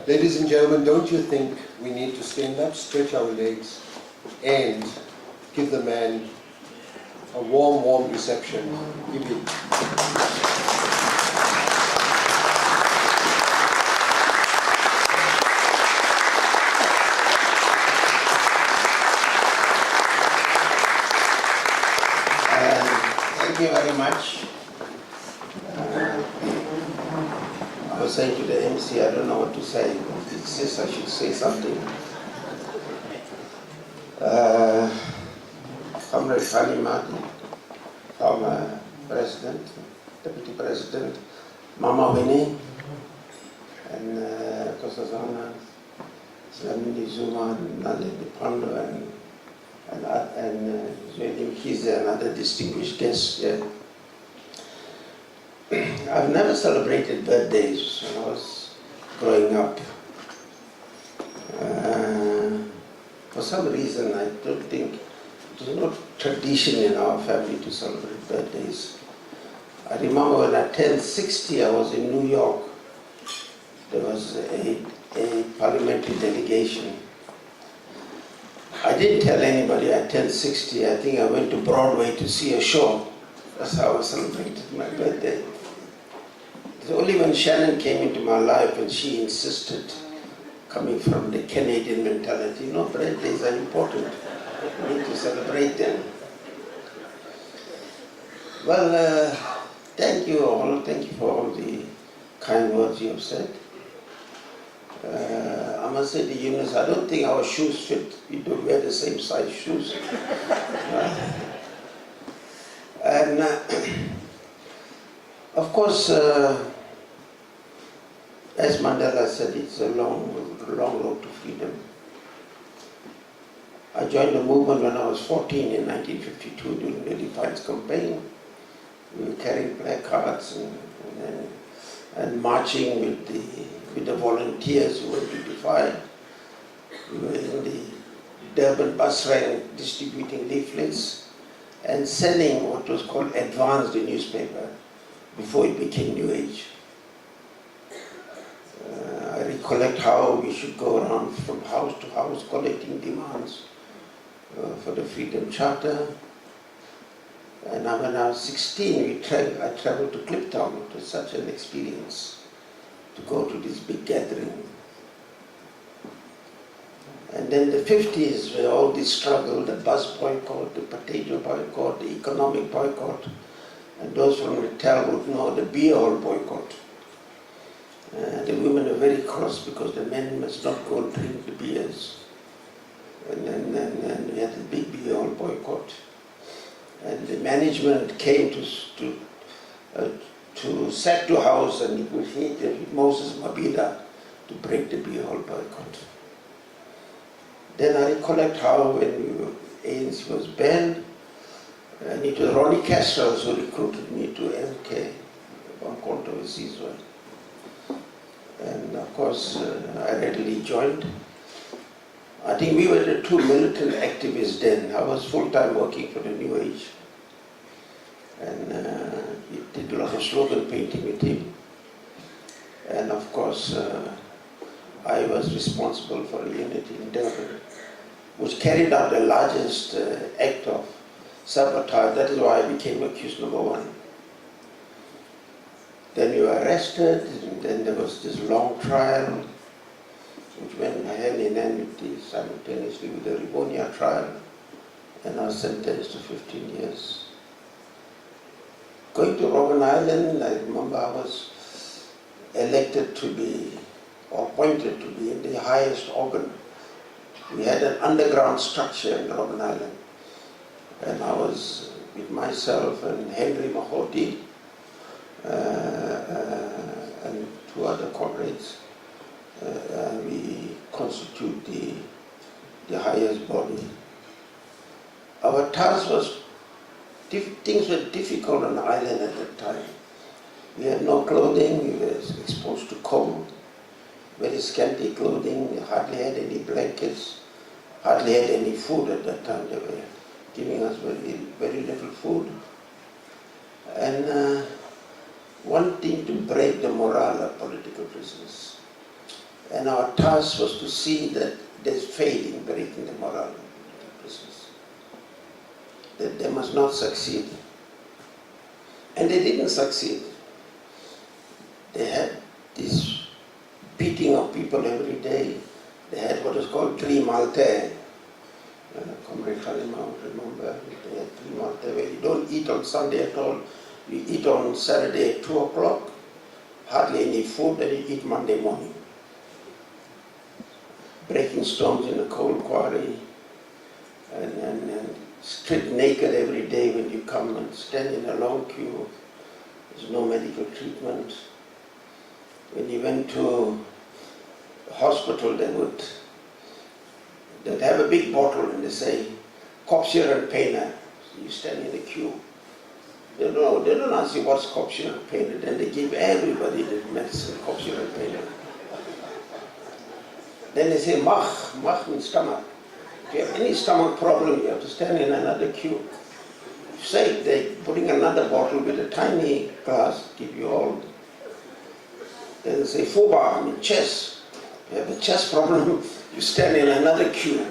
Ladies and gentlemen, don't you think we need to stand up, stretch our legs, and give the man a warm, warm reception? Give it. Thank you very much. I was saying to the MC, I don't know what to say. It says I should say something. Comrade Fani Mati, former President, Deputy President, Mama Winnie, and Kosazana, Slamini Zuma, Naledi Pando, and Zwedim Kiza and other distinguished guests here. I've never celebrated birthdays when I was growing up. For some reason, I don't think there's no tradition in our family to celebrate birthdays. I remember when I turned 60, I was in New York. There was a parliamentary delegation. I didn't tell anybody I turned 60. I think I went to Broadway to see a show. That's how I celebrated my birthday. It's only when Shannon came into my life and she insisted, coming from the Canadian mentality, you know, birthdays are important. We need to celebrate them. Well, thank you all. Thank you for all the kind words you have said. I must say to Eunice, I don't think our shoes fit. We don't wear the same size shoes. And of course, as Mandela said, it's a long road to freedom. I joined the movement when I was 14 in 1952 during the Defiance campaign. We were carrying placards and marching with the volunteers who went to defy. We were in the Durban bus rank distributing leaflets and selling what was called Advance, the newspaper, before it became New Age. I recollect how we should go around from house to house collecting demands for the Freedom Charter. And when I was 16, I traveled to Kliptown. It was such an experience to go to this big gathering. And then the 50s, where all this struggle, the bus boycott, the potato boycott, the economic boycott, and those from Natal would know the beer hall boycott. The women were very cross because the men must not go and drink the beers. And then we had a big beer hall boycott. And the management came to Sector House and negotiated with Moses Mabhida to break the beer hall boycott. Then I recollect how when ANC was banned, and it was Ronnie Castro who recruited me to MK, Bankonto Sizwe. And of course, I readily joined. I think we were the two militant activists then. I was full-time working for the New Age. And we did a lot of slogan painting with him. And of course, I was responsible for a unit in Durban, which carried out the largest act of sabotage. That is why I became accused number one. Then we were arrested, and then there was this long trial, which went hand in hand simultaneously with the Rivonia trial, and I was sentenced to 15 years. Going to Robben Island, I remember I was elected to be, or appointed to be in the highest organ. We had an underground structure in Robben Island, and I was with myself and Henry Mahoti and two other comrades. We constitute the highest body. Our task was, things were difficult on the island at that time. We had no clothing, we were exposed to cold, very scanty clothing, we hardly had any blankets, hardly had any food at that time. They were giving us very little food. And wanting to break the morale of political prisoners. And our task was to see that they failed in breaking the morale of the prisoners, that they must not succeed. And they didn't succeed. They had this beating of people every day. They had what is called Trimalte. Comrade Khalima would remember, they had Trimalte, where you don't eat on Sunday at all. You eat on Saturday at 2 o'clock, hardly any food, and you eat Monday morning. Breaking stones in the coal quarry, and stripped naked every day when you come and stand in a long queue. There's no medical treatment. When you went to the hospital, they'd have a big bottle and they say, Kopsir and Painer. So you stand in the queue. They don't ask you what's Kopsir and Painer. Then they give everybody the medicine, Kopsir and Painer. Then they say, Mach means stomach. If you have any stomach problem, you have to stand in another queue. Say they're putting another bottle with a tiny glass, give you all. Then they say, Foba, I mean chest. If you have a chest problem, you stand in another queue.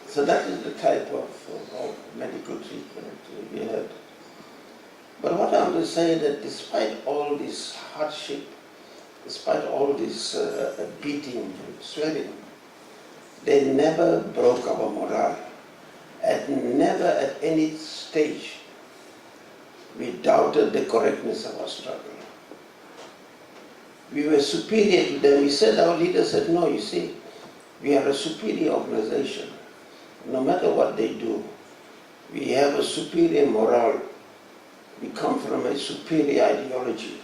So that is the type of medical treatment we had. But what I want to say is that despite all this hardship, despite all this beating and swearing, they never broke our morale. And never at any stage we doubted the correctness of our struggle. We were superior to them. We said, our leader said, no, you see, we are a superior organization. No matter what they do, we have a superior morale. We come from a superior ideology.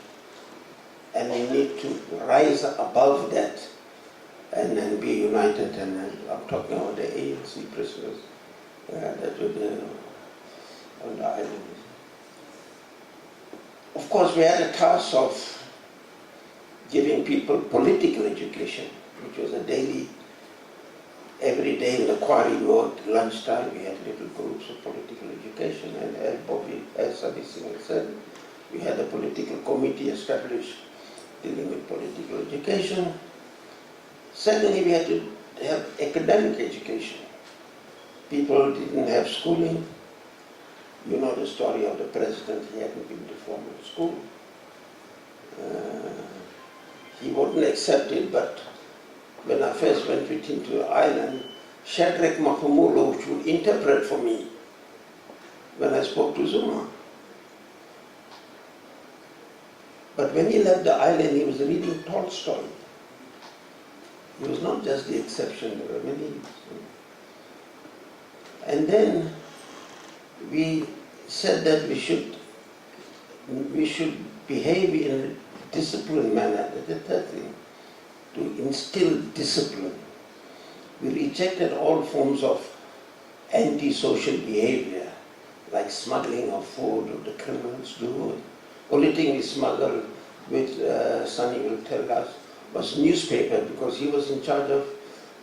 And we need to rise above that and be united. And I'm talking about the ANC prisoners that were there on the island. Of course, we had a task of giving people political education, which was a daily, every day in the quarry, at lunchtime, we had little groups of political education. And as Sadi Singh said, we had a political committee established dealing with political education. Secondly, we had to have academic education. People didn't have schooling. You know the story of the president, he hadn't been to formal school. He wouldn't accept it, but when I first went with him to the island, Shadrach Makhumulo, which would interpret for me when I spoke to Zuma. But when he left the island, he was reading Tolstoy. He was not just the exception, there were many. And then we said that we should behave in a disciplined manner. That's the third thing, to instill discipline. We rejected all forms of antisocial behavior, like smuggling of food, what the criminals do. Only thing we smuggled, which Sunny will tell us, was newspaper, because he was in charge of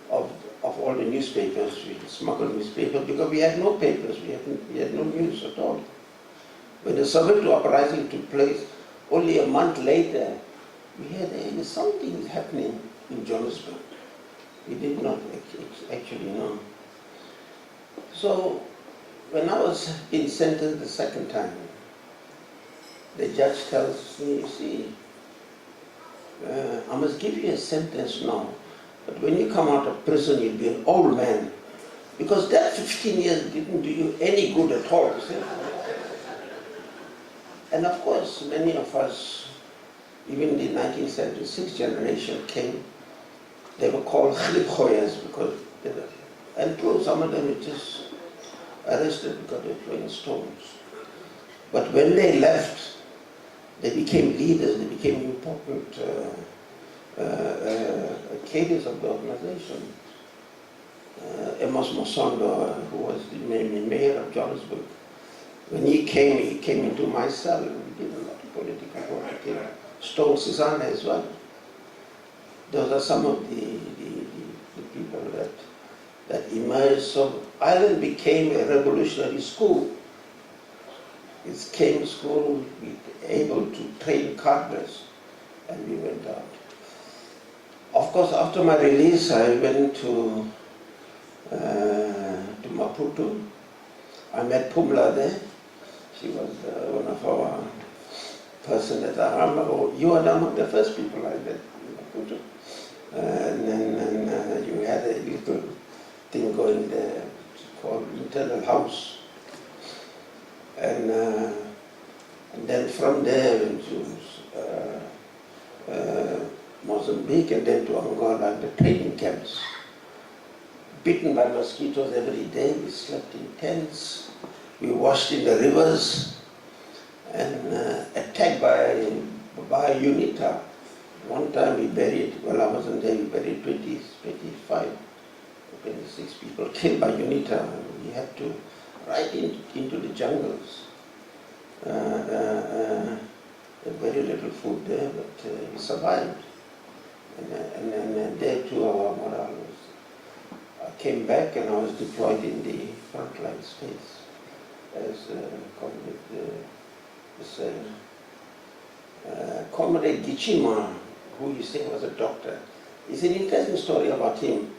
all the newspapers. We smuggled newspapers because we had no papers, we had no news at all. When the Soweto uprising took place, only a month later, we had something happening in Johannesburg. We did not actually know. So when I was being sentenced the second time, the judge tells me, you see, I must give you a sentence now, but when you come out of prison, you'll be an old man. Because that 15 years didn't do you any good at all. See? And of course, many of us, even the 1976 generation came, they were called Khlipgoyers because they were, and some of them were just arrested because they were throwing stones. But when they left, they became leaders, they became important cadres of the organization. Amos Mosondo, who was the mayor of Johannesburg, when he came into my cell and we did a lot of political work. Stone Susanna as well. Those are some of the people that emerged. So Ireland became a revolutionary school. It came to school, we were able to train cadres, and we went out. Of course, after my release, I went to Maputo. I met Pumla there. She was one of our person that I remember. You were among the first people I met in Maputo. And then you had a little thing going there called internal house. And then from there went to Mozambique and then to Angola, the training camps. Bitten by mosquitoes every day, we slept in tents, we washed in the rivers, and attacked by a UNITA. One time we buried, well I wasn't there, we buried 25, 26 people killed by UNITA. We had to right into the jungles. Very little food there, but we survived. And there too our morale was. I came back and I was deployed in the frontline states as Comrade Gichima, who you say was a doctor. It's an interesting story about him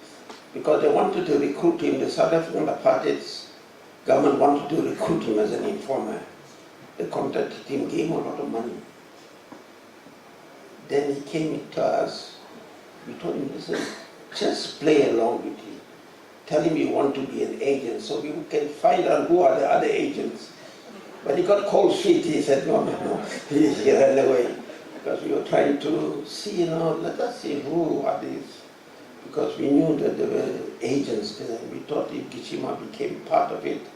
because they wanted to recruit him. The South African apartheid government wanted to recruit him as an informer. They contacted him, gave him a lot of money. Then he came to us. We told him, listen, just play along with him. Tell him you want to be an agent so we can find out who are the other agents. But he got cold feet. He said, no. He ran away because we were trying to see, let us see who are these. Because we knew that there were agents there. We thought if Gichima became part of it,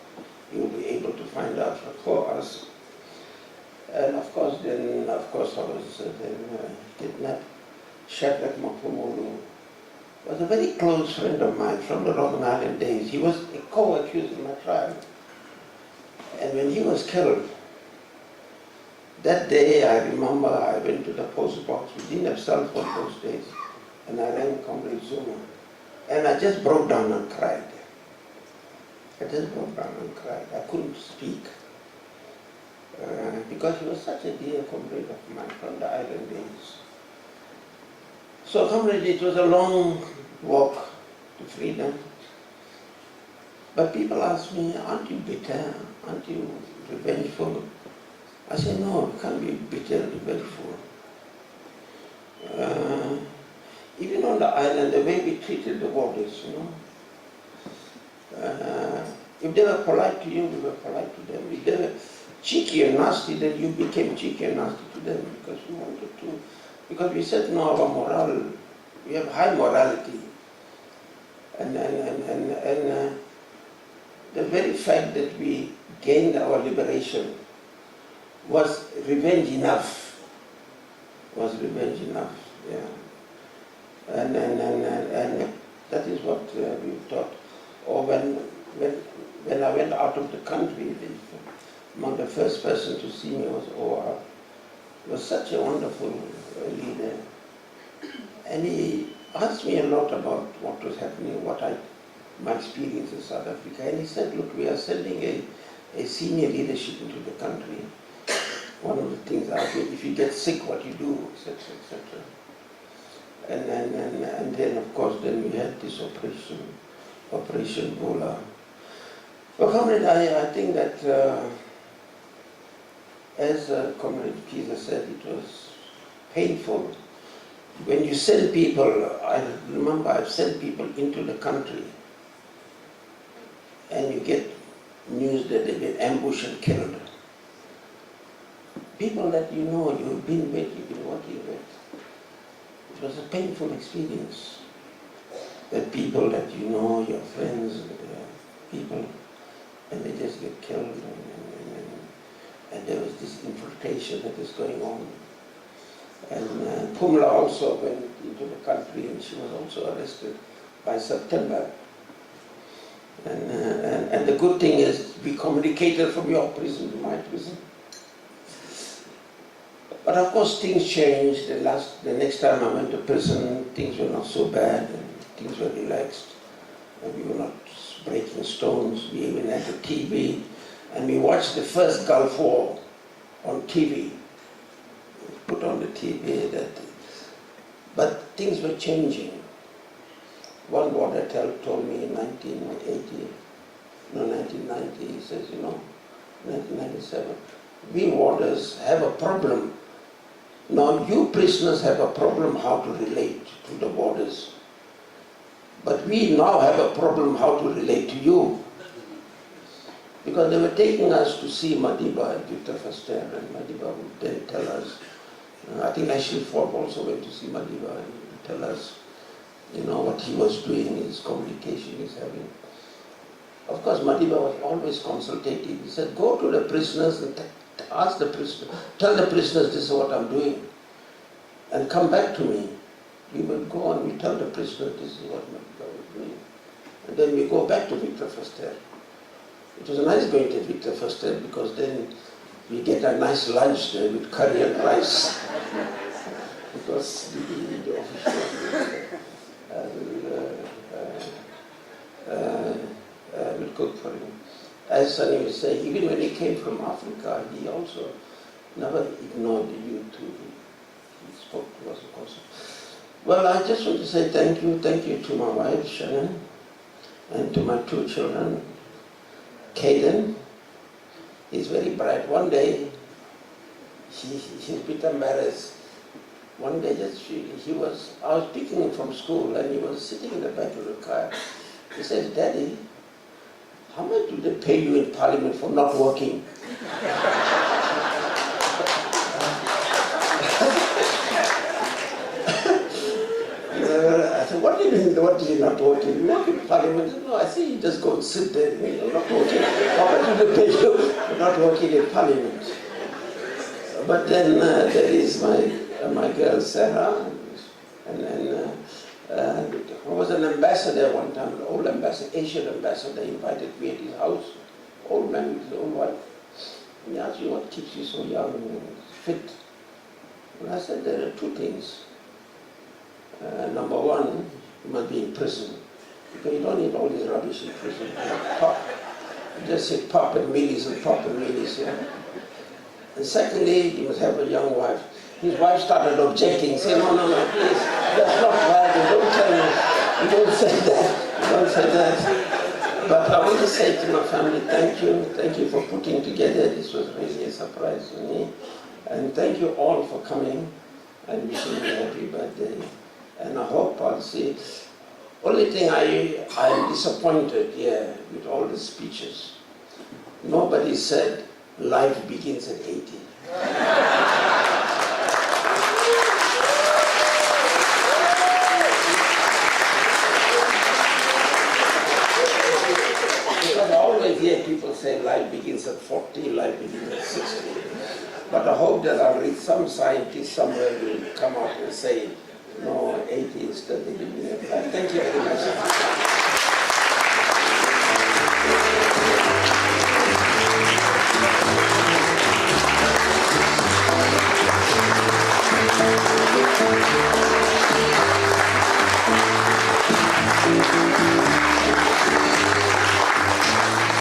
he would be able to find out for us. And of course, I was kidnapped. Shadrach Mapumulu was a very close friend of mine from the Robben Island days. He was a co-accused in my trial. And when he was killed, that day I remember I went to the post box. We didn't have cell phone those days. And I rang Comrade Zuma. And I just broke down and cried. I couldn't speak. Because he was such a dear comrade of mine from the island days. So, comrade, it was a long walk to freedom. But people ask me, aren't you bitter? Aren't you revengeful? I say, no, you can't be bitter and revengeful. Even on the island, the way we treated the warders, if they were polite to you, we were polite to them. If they were cheeky and nasty, then you became cheeky and nasty to them because we wanted to. Because we said, no, our morale, we have high morality. And the very fact that we gained our liberation was revenge enough. Yeah. And that is what we thought. Or when I went out of the country, among the first person to see me was OR. He was such a wonderful leader. And he asked me a lot about what was happening, my experience in South Africa. And he said, look, we are sending a senior leadership into the country. One of the things I think, if you get sick, what you do, etc., etc. And then, of course, then we had this Operation Bola. Well, comrade, I think that as Comrade Kiza said, it was painful. When you send people, I remember I've sent people into the country and you get news that they've been ambushed and killed. People that you know, you've been with, you've been working with. It was a painful experience. That people that you know, your friends, people, and they just get killed. And there was this infiltration that is going on. And Pumla also went into the country and she was also arrested by September. And the good thing is we communicated from your prison to my prison. But of course things changed. The next time I went to prison, things were not so bad and things were relaxed. And we were not breaking stones. We even had a TV. And we watched the first Gulf War on TV. We put on the TV that But things were changing. One warder told me in 1990, he says, 1997, we warders have a problem. Now you prisoners have a problem how to relate to the warders. But we now have a problem how to relate to you. Because they were taking us to see Madiba at Victor Foster, and Madiba would then tell us, I think Ashley Ford also went to see Madiba and he would tell us, what he was doing, his communication he's having. Of course, Madiba was always consultative. He said, go to the prisoners and ask the prisoners, tell the prisoners this is what I'm doing, and come back to me. We will go and we tell the prisoners this is what Madiba was doing. And then we go back to Victor Foster. It was nice going to Victor Foster because then we get a nice lunch there with curry and rice. Because the officials will cook for him. As Sunny would say, even when he came from Africa, he also never ignored the youth who he spoke to us, of course. Well, I just want to say thank you to my wife, Shannon, and to my 2 children. Caden, he's very bright. One day, he's a bit embarrassed. One day, I was picking him from school and he was sitting in the back of the car. He says, Daddy, how much do they pay you in Parliament for not working? I said, what do you mean, what is he not working? You work in Parliament? No, I see you just go and sit there, you're not working. How much do they pay you for not working in Parliament? But then there is my girl Sarah, and then I was an ambassador one time, an old ambassador, Asian ambassador, invited me at his house, old man with his old wife. And he asked me, what keeps you so young and fit? And I said, there are 2 things. Number 1, you must be in prison. Because you don't need all this rubbish in prison. Pop. You just say pop and millies, yeah. And secondly, you must have a young wife. His wife started objecting, saying, no, please, that's not right, don't tell me, you don't say that. But I want to say to my family, thank you for putting together, this was really a surprise to me. And thank you all for coming and wishing me a happy birthday. And I hope I'll see. Only thing I'm disappointed here with all the speeches. Nobody said life begins at 80. Because I always hear people say life begins at 40, life begins at 60. But I hope that I'll read some scientist somewhere will come out and say, no, 80 is the beginning of life. Thank you very much.